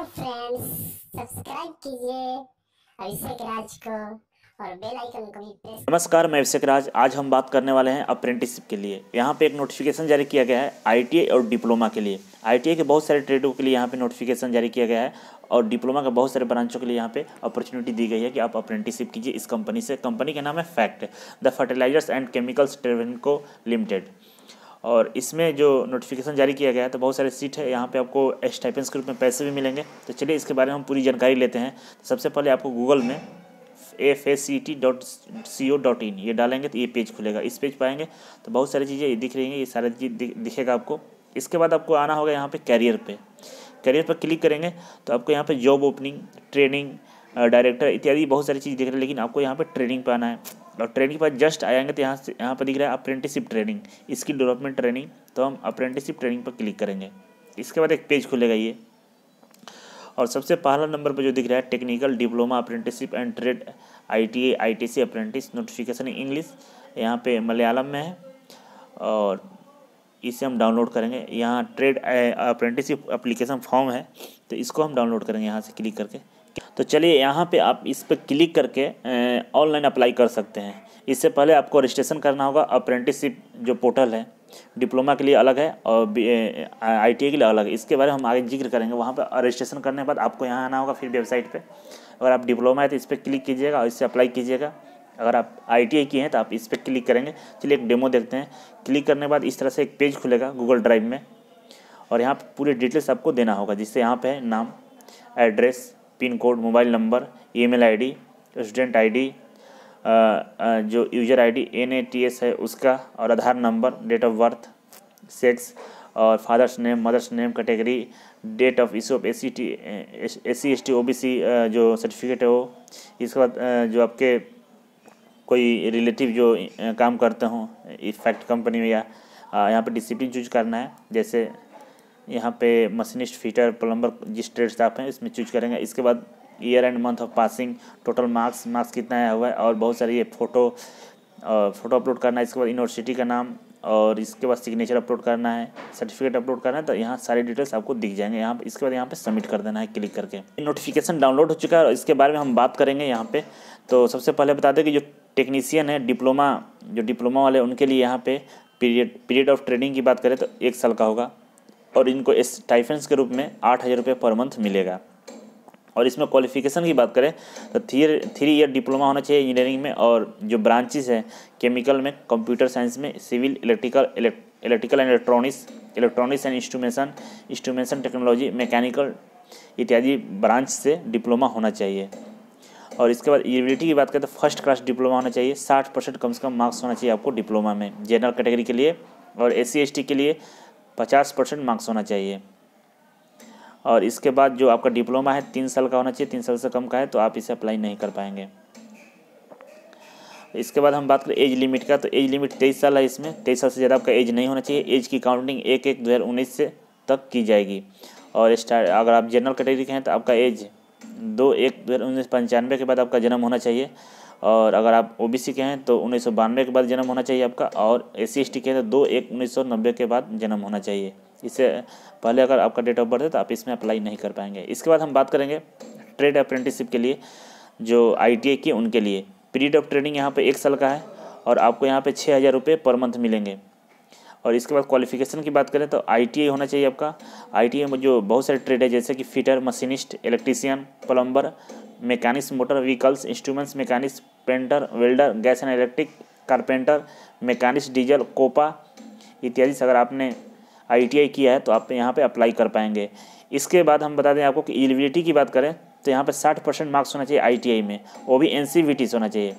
Friends, subscribe कीजिए अभिषेक राज को और बेल आइकन को भी प्रेस। नमस्कार, मैं अभिषेक राज। आज हम बात करने वाले हैं अप्रेंटिसशिप के लिए। यहाँ पे एक नोटिफिकेशन जारी किया गया है आईटीआई और डिप्लोमा के लिए। आईटीआई के बहुत सारे ट्रेडों के लिए यहाँ पे नोटिफिकेशन जारी किया गया है और डिप्लोमा के बहुत सारे ब्रांचों के लिए यहाँ पे अपॉर्चुनिटी दी गई है कि आप अप्रेंटिसशिप कीजिए इस कंपनी से। कंपनी का नाम है FACT the fertilisers and chemicals Travancore limited. और इसमें जो नोटिफिकेशन जारी किया गया है तो बहुत सारे सीट है। यहाँ पे आपको स्टाइपेंड्स के रूप में पैसे भी मिलेंगे। तो चलिए इसके बारे में हम पूरी जानकारी लेते हैं। तो सबसे पहले आपको गूगल में FACT.CO.in ये डालेंगे तो ये पेज खुलेगा। इस पेज पाएंगे तो बहुत सारी चीज़ें दिख रही हैं, ये सारी चीज़ दिखेगा आपको। इसके बाद आपको आना होगा यहाँ पे कैरियर पर क्लिक करेंगे तो आपको यहाँ पे जॉब ओपनिंग, ट्रेनिंग, डायरेक्टर इत्यादि बहुत सारी चीज़ दिख रही है। लेकिन आपको यहाँ पे ट्रेनिंग पे आना है और ट्रेनिंग के बाद जस्ट आएंगे तो यहाँ पर दिख रहा है apprenticeship training, skill development training. तो हम अप्रेंटिसशिप ट्रेनिंग पर क्लिक करेंगे। इसके बाद एक पेज खुलेगा ये, और सबसे पहला नंबर पर जो दिख रहा है technical diploma apprenticeship and trade ITI ITC apprentice notification English, यहाँ पे मलयालम में है और इसे हम डाउनलोड करेंगे। यहाँ ट्रेड अप्रेंटिसशिप एप्लीकेशन फॉर्म है तो इसको हम डाउनलोड करेंगे यहाँ से क्लिक करके। तो चलिए यहाँ पे आप इस पर क्लिक करके ऑनलाइन अप्लाई कर सकते हैं। इससे पहले आपको रजिस्ट्रेशन करना होगा। अप्रेंटिसशिप जो पोर्टल है डिप्लोमा के लिए अलग है और आईटीआई के लिए अलग है। इसके बारे में हम आगे जिक्र करेंगे। वहाँ पर रजिस्ट्रेशन करने के बाद आपको यहाँ आना होगा फिर वेबसाइट पे। अगर आप डिप्लोमा है तो इस पर क्लिक कीजिएगा और इससे अप्लाई कीजिएगा। अगर आप आईटीआई की हैं तो आप इस पर क्लिक करेंगे। चलिए एक डेमो देखते हैं। क्लिक करने के बाद इस तरह से एक पेज खुलेगा गूगल ड्राइव में और यहाँ पर पूरी डिटेल्स आपको देना होगा। जिससे यहाँ पे है नाम, address, pin code, mobile number, email ID, student ID, जो यूजर आईडी NATS है उसका, और Aadhaar number, date of birth, sex और father's name, mother's name, category, date of issue of SC ST OBC जो सर्टिफिकेट है वो। इसके बाद जो आपके कोई रिलेटिव जो काम करते हों फैक्ट कंपनी में, या यहाँ पे डिसिप्लिन चूज करना है। जैसे यहाँ पे मशीनिस्ट, फिटर, प्लम्बर जिस ट्रेड से आप हैं इसमें चूज करेंगे। इसके बाद year and month of passing, total marks कितना आया हुआ है, और बहुत सारी ये फ़ोटो अपलोड करना है। इसके बाद यूनिवर्सिटी का नाम और इसके बाद सिग्नेचर अपलोड करना है, सर्टिफिकेट अपलोड करना है। तो यहाँ सारी डिटेल्स आपको दिख जाएंगे। यहाँ इसके बाद यहाँ पे सबमिट कर देना है क्लिक करके। नोटिफिकेशन डाउनलोड हो चुका है और इसके बारे में हम बात करेंगे यहाँ पे। तो सबसे पहले बता दें कि जो टेक्नीशियन है डिप्लोमा वाले उनके लिए यहाँ पे पीरियड ऑफ ट्रेनिंग की बात करें तो 1 साल का होगा और इनको स्टाइपेंड्स के रूप में 8,000 रुपये पर मंथ मिलेगा। और इसमें क्वालिफिकेशन की बात करें तो 3 ईयर डिप्लोमा होना चाहिए इंजीनियरिंग में, और जो ब्रांचेस हैं केमिकल में, कंप्यूटर साइंस में, civil, electrical and electronics and instrumentation technology, mechanical इत्यादि ब्रांच से डिप्लोमा होना चाहिए। और इसके बाद एलिजिबिलिटी की बात करें तो फर्स्ट क्लास डिप्लोमा होना चाहिए। 60% कम से कम मार्क्स होना चाहिए आपको डिप्लोमा में जनरल कैटेगरी के लिए, और SC ST के लिए 50% मार्क्स होना चाहिए। और इसके बाद जो आपका डिप्लोमा है 3 साल का होना चाहिए। 3 साल से कम का है तो आप इसे अप्लाई नहीं कर पाएंगे। इसके बाद हम बात करें एज लिमिट का, तो एज लिमिट 23 साल है। इसमें 23 साल से ज़्यादा आपका एज नहीं होना चाहिए। एज की काउंटिंग 1/1/2019 से तक की जाएगी। और अगर आप जनरल कैटेगरी के हैं तो आपका एज 2/1/1995 के बाद आपका जन्म होना चाहिए। और अगर आप OBC के हैं तो 1992 के बाद जन्म होना चाहिए आपका, और SC ST के हैं तो 2/1/1990 के बाद जन्म होना चाहिए। इससे पहले अगर आपका डेट ऑफ बर्थ है तो आप इसमें अप्लाई नहीं कर पाएंगे। इसके बाद हम बात करेंगे ट्रेड अप्रेंटिसशिप के लिए जो ITI की उनके लिए पीरियड ऑफ ट्रेनिंग यहाँ पे 1 साल का है और आपको यहाँ पे 6,000 रुपये पर मंथ मिलेंगे। और इसके बाद क्वालिफिकेशन की बात करें तो ITI होना चाहिए आपका। ITI में जो बहुत सारे ट्रेड है जैसे कि fitter, machinist, electrician, plumber, mechanics, motor vehicles, instruments mechanics, painter, welder, gas and electric, carpenter, mechanics, diesel, COPA इत्यादि से अगर आपने ITI किया है तो आप यहाँ पे अप्लाई कर पाएंगे। इसके बाद हम बता दें आपको कि एलिजिबिलिटी की बात करें तो यहाँ पे 60% मार्क्स होना चाहिए ITI में, वो भी NCVT से होना चाहिए।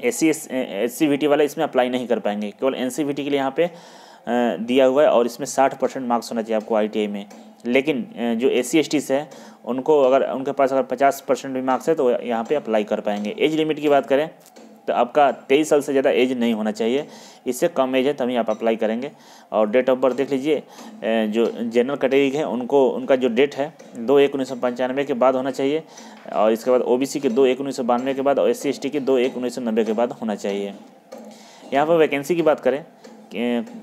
SCVT वाला इसमें अप्लाई नहीं कर पाएंगे, केवल NCVT के लिए यहाँ पे दिया हुआ है और इसमें 60% मार्क्स होना चाहिए आपको ITI में। लेकिन जो SC ST से है उनको अगर उनके पास अगर 50% भी मार्क्स है तो यहाँ पे अप्लाई कर पाएंगे। एज लिमिट की बात करें तो आपका 23 साल से ज़्यादा एज नहीं होना चाहिए। इससे कम एज है तभी आप अप्लाई करेंगे। और डेट ऑफ बर्थ देख लीजिए, जो जनरल कैटेगरी है उनका जो डेट है 2/1/1995 के बाद होना चाहिए, और इसके बाद OBC के 2/1/1992 के बाद, और SC ST के 2/1/1990 के बाद होना चाहिए। यहाँ पर वैकेंसी की बात करें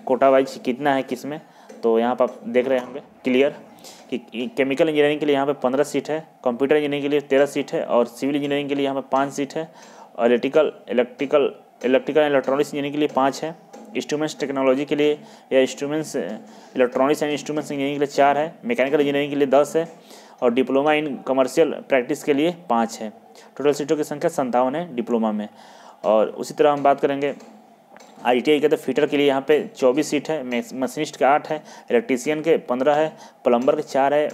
कोटा वाइज कितना है किस में, तो यहाँ पर आप देख रहे होंगे क्लियर कि केमिकल इंजीनियरिंग के लिए यहाँ पे 15 सीट है, कंप्यूटर इंजीनियरिंग के लिए 13 सीट है और सिविल इंजीनियरिंग के लिए यहाँ पे 5 सीट है और इलेक्ट्रिकल एंड इलेक्ट्रॉनिक्स इंजीनियरिंग के लिए 5 है। इंस्ट्रूमेंट्स टेक्नोलॉजी के लिए या instruments electronics and instruments engineering के लिए 4 है। मैकेनिकल इंजीनियरिंग के लिए 10 है और डिप्लोमा इन कमर्शियल प्रैक्टिस के लिए 5 है। टोटल सीटों की संख्या 57 है डिप्लोमा में। और उसी तरह हम बात करेंगे ITI के, तो फिटर के लिए यहाँ पे 24 सीट है, मशीनिस्ट के 8 है, इलेक्ट्रीशियन के 15 है, प्लम्बर के 4 है,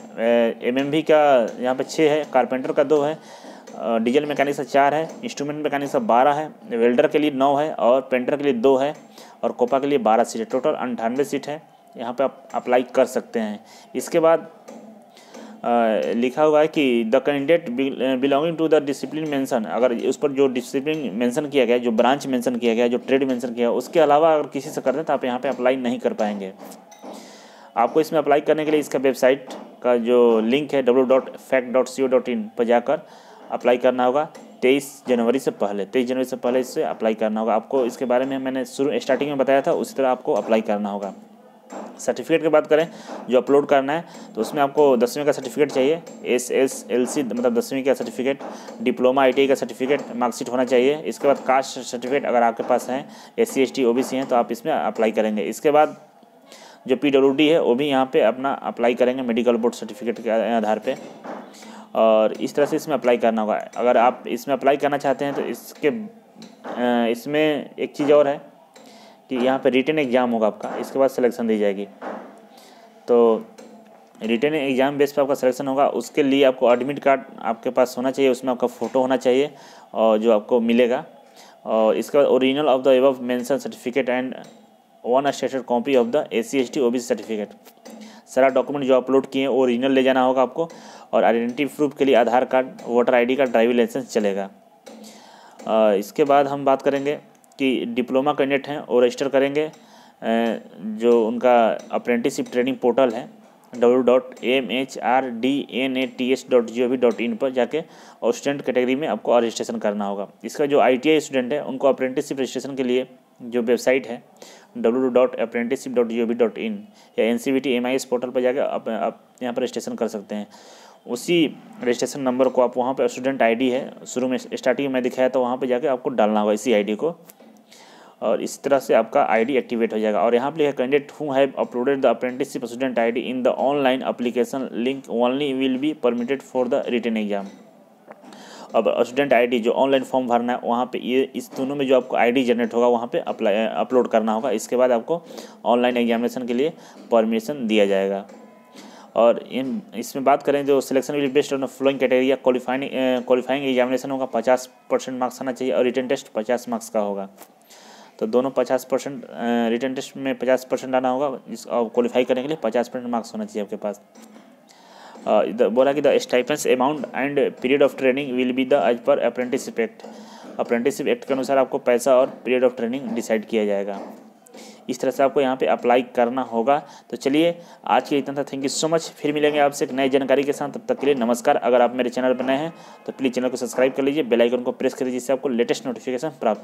MMV का यहाँ पे 6 है, कारपेंटर का 2 है, डीजल मैकेनिक्स का 4 है, इंस्ट्रूमेंट मैकेनिक्स का 12 है, वेल्डर के लिए 9 है और पेंटर के लिए 2 है और कोपा के लिए 12 सीट है। टोटल 98 सीट है, यहाँ पे आप अप्लाई कर सकते हैं। इसके बाद लिखा हुआ है कि the candidate belonging to the discipline mention, अगर उस पर जो डिसिप्लिन मेंशन किया गया, जो ब्रांच मेंशन किया गया, जो ट्रेड मेंशन किया, उसके अलावा अगर किसी से कर दें तो आप यहाँ पे अप्लाई नहीं कर पाएंगे। आपको इसमें अप्लाई करने के लिए इसका वेबसाइट का जो लिंक है www.fact.co.in पर जाकर अप्लाई करना होगा 23 जनवरी से पहले इससे अप्लाई करना होगा। आपको इसके बारे में मैंने स्टार्टिंग में बताया था, उसी तरह आपको अप्लाई करना होगा। सर्टिफिकेट की बात करें जो अपलोड करना है, तो उसमें आपको 10वीं का सर्टिफिकेट चाहिए, SSLC मतलब 10वीं का सर्टिफिकेट, डिप्लोमा ITI का सर्टिफिकेट, मार्कशीट होना चाहिए। इसके बाद कास्ट सर्टिफिकेट अगर आपके पास है, SC ST OBC हैं तो आप इसमें अप्लाई करेंगे। इसके बाद जो PWD है वो भी यहाँ पे अपना अप्लाई करेंगे मेडिकल बोर्ड सर्टिफिकेट के आधार पर, और इस तरह से इसमें अप्लाई करना होगा। अगर आप इसमें अप्लाई करना चाहते हैं तो इसमें एक चीज़ और है कि यहाँ पे रिटन एग्ज़ाम होगा आपका, इसके बाद सिलेक्शन दी जाएगी। तो रिटन एग्ज़ाम बेस पर आपका सिलेक्शन होगा। उसके लिए आपको एडमिट कार्ड आपके पास होना चाहिए, उसमें आपका फ़ोटो होना चाहिए और जो आपको मिलेगा। और इसके बाद original of the above mention certificate and 1 stated copy of the SC ST OBC certificate. सारा डॉक्यूमेंट जो अपलोड किए हैं ओरिजिनल ले जाना होगा आपको। और आइडेंटिटी प्रूफ के लिए Aadhaar card, voter ID card, driving licence चलेगा। इसके बाद हम बात करेंगे कि डिप्लोमा कैंडिडेट हैं और रजिस्टर करेंगे जो उनका अप्रेंटिसशिप ट्रेनिंग पोर्टल है www.mhrDNATS.gov.in पर जाके और स्टूडेंट कैटेगरी में आपको रजिस्ट्रेशन करना होगा। इसका जो ITI स्टूडेंट है उनको अप्रेंटिसशिप रजिस्ट्रेशन के लिए जो वेबसाइट है www.apprenticeship.gov.in या NCVT MIS पोर्टल पर जाकर आप यहाँ पर रजिस्ट्रेशन कर सकते हैं। उसी रजिस्ट्रेशन नंबर को आप वहाँ पे स्टूडेंट ID है, शुरू में स्टार्टिंग में दिखाया था, वहाँ पे जाके आपको डालना होगा इसी ID को, और इस तरह से आपका ID एक्टिवेट हो जाएगा। और यहाँ पे लिखा candidate who have uploaded the apprenticeship student ID in the online application link only will be permitted for the written exam. अब स्टूडेंट ID जो ऑनलाइन फॉर्म भरना है वहाँ पे ये इस दोनों में जो आपको ID जनरेट होगा वहाँ पे अपलोड करना होगा। इसके बाद आपको ऑनलाइन एग्जामिनेशन के लिए परमिशन दिया जाएगा। और इसमें बात करें जो selection will based on flowing criteria, qualifying examination होगा, 50% मार्क्स आना चाहिए और रिटन टेस्ट 50 मार्क्स का होगा। तो दोनों 50%, रिटन टेस्ट में 50% आना होगा, और क्वालिफाई करने के लिए 50% मार्क्स होना चाहिए आपके पास। बोला कि the stipends amount and period of training will be the as per apprenticeship act. Apprenticeship act के अनुसार आपको पैसा और पीरियड ऑफ ट्रेनिंग डिसाइड किया जाएगा। इस तरह से आपको यहाँ पे अप्लाई करना होगा। तो चलिए आज के इतना था, थैंक यू सो मच। फिर मिलेंगे आपसे एक नई जानकारी के साथ, तब तक के लिए नमस्कार। अगर आप मेरे चैनल पर नए हैं तो प्लीज़ चैनल को सब्सक्राइब कर लीजिए, बेल आइकन को प्रेस कर लीजिए, जिससे आपको लेटेस्ट नोटिफिकेशन प्राप्त हो।